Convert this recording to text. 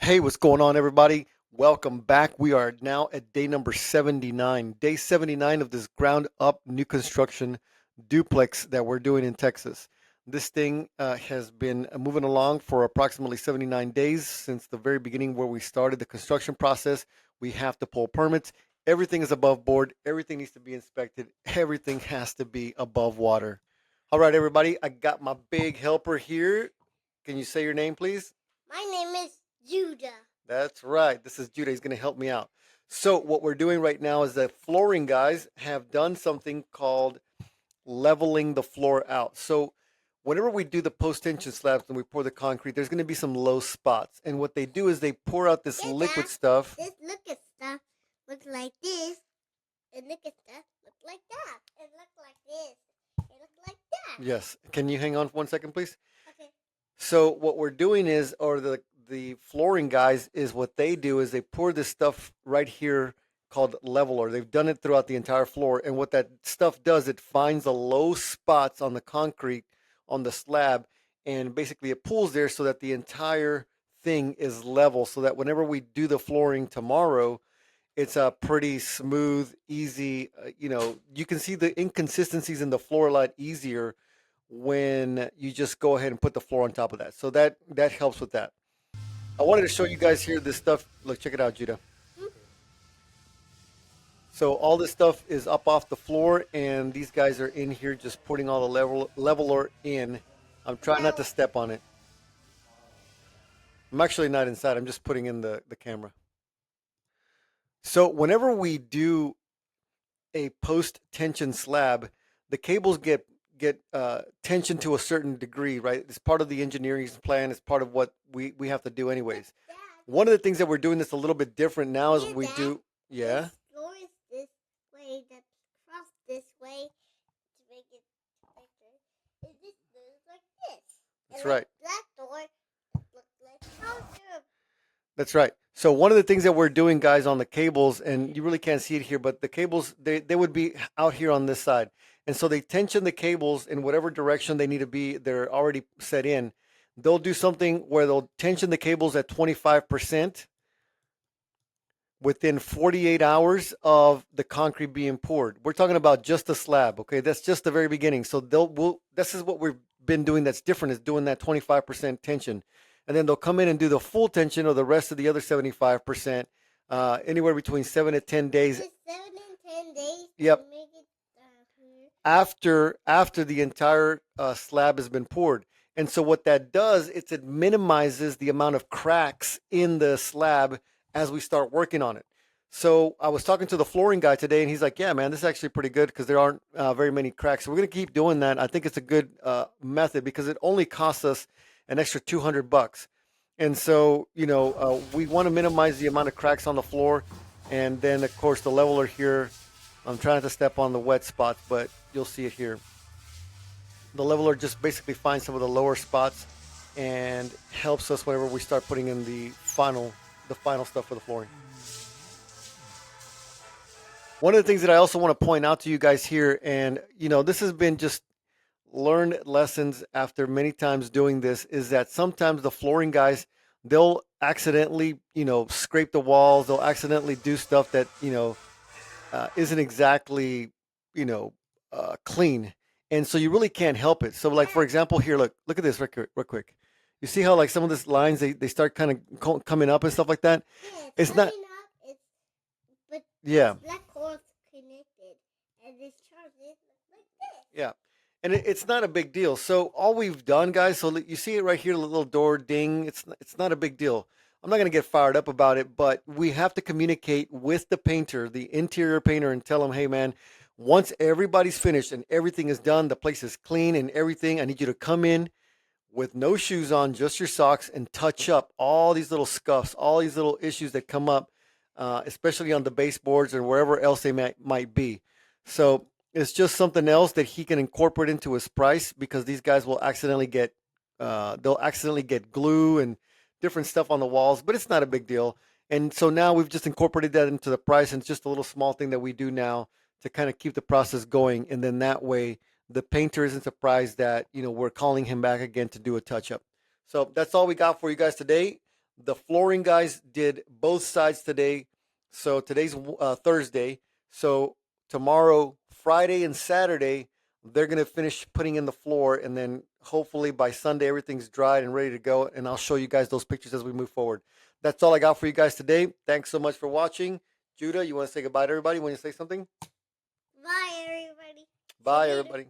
Hey, what's going on, everybody? Welcome back. We are now at day number 79, day 79 of this ground up new construction duplex that we're doing in Texas. This thing has been moving along for approximately 79 days since the very beginning where we started the construction process. We have to pull permits. Everything is above board. Everything needs to be inspected. Everything has to be above water. All right, everybody, I got my big helper here. Can you say your name, please? My name is Judah. That's right. This is Judah. He's going to help me out. So, what we're doing right now is that flooring guys have done something called leveling the floor out. So, whenever we do the post tension slabs and we pour the concrete, there's going to be some low spots. And what they do is they pour out this liquid stuff. This look at stuff looks like this, and look at stuff look like that, and look like this, and look like that. Yes. Can you hang on for 1 second, please? Okay. So what we're doing is, or the flooring guys is what they do is they pour this stuff right here called leveler. They've done it throughout the entire floor, and what that stuff does, it finds the low spots on the concrete on the slab, and basically it pulls there so that the entire thing is level, so that whenever we do the flooring tomorrow, it's a pretty smooth, easy. You can see the inconsistencies in the floor a lot easier when you just go ahead and put the floor on top of that. So that helps with that. I wanted to show you guys here this stuff. Look, check it out, Judah. So all this stuff is up off the floor, and these guys are in here just putting all the leveler in. I'm trying not to step on it. I'm actually not inside. I'm just putting in the camera. So whenever we do a post tension slab, the cables get tension to a certain degree, right? It's part of the engineering plan. It's part of what we have to do anyways. One of the things that we're doing that's a little bit different now is we do, yeah. This floor is this way, that cross this way to make it thicker. It just moves like this. That's right. That door looks like counter. That's right. So one of the things that we're doing, guys, on the cables, and you really can't see it here, but the cables, they would be out here on this side. And so they tension the cables in whatever direction they need to be. They're already set in. They'll do something where they'll tension the cables at 25% within 48 hours of the concrete being poured. We're talking about just the slab, okay? That's just the very beginning. So this is what we've been doing that's different, is doing that 25% tension. And then they'll come in and do the full tension or the rest of the other 75%, anywhere between 7 to 10 days. 7 and 10 days. Yep. To make it, after the entire slab has been poured. And so what that does, it minimizes the amount of cracks in the slab as we start working on it. So I was talking to the flooring guy today, and he's like, yeah, man, this is actually pretty good because there aren't very many cracks. So we're going to keep doing that. I think it's a good method because it only costs us an extra $200. And so, we want to minimize the amount of cracks on the floor. And then, of course, the leveler here, I'm trying to step on the wet spots, but you'll see it here. The leveler just basically finds some of the lower spots and helps us whenever we start putting in the final stuff for the flooring. One of the things that I also want to point out to you guys here, and this has been just learned lessons after many times doing this, is that sometimes the flooring guys, they'll accidentally, scrape the walls. They'll accidentally do stuff that, isn't exactly, clean. And so you really can't help it. So like, for example, here, look at this real quick. You see how like some of these lines, they start kind of coming up and stuff like that? Yeah, it's not. Up, but yeah. Black cords connected, and this charge is like this. Yeah. And it's not a big deal. So all we've done, guys, so you see it right here, the little door ding. It's not a big deal. I'm not going to get fired up about it, but we have to communicate with the painter, the interior painter, and tell him, hey, man, once everybody's finished and everything is done, the place is clean and everything, I need you to come in with no shoes on, just your socks, and touch up all these little scuffs, all these little issues that come up, especially on the baseboards or wherever else they might be. So it's just something else that he can incorporate into his price, because these guys will accidentally get glue and different stuff on the walls, but it's not a big deal. And so now we've just incorporated that into the price, and it's just a little small thing that we do now to kind of keep the process going. And then that way the painter isn't surprised that, we're calling him back again to do a touch up. So that's all we got for you guys today. The flooring guys did both sides today. So today's Thursday. So tomorrow, Friday and Saturday, they're going to finish putting in the floor. And then hopefully by Sunday, everything's dried and ready to go. And I'll show you guys those pictures as we move forward. That's all I got for you guys today. Thanks so much for watching. Judah, you want to say goodbye to everybody? Want to say something? Bye, everybody. See you Bye, later. everybody.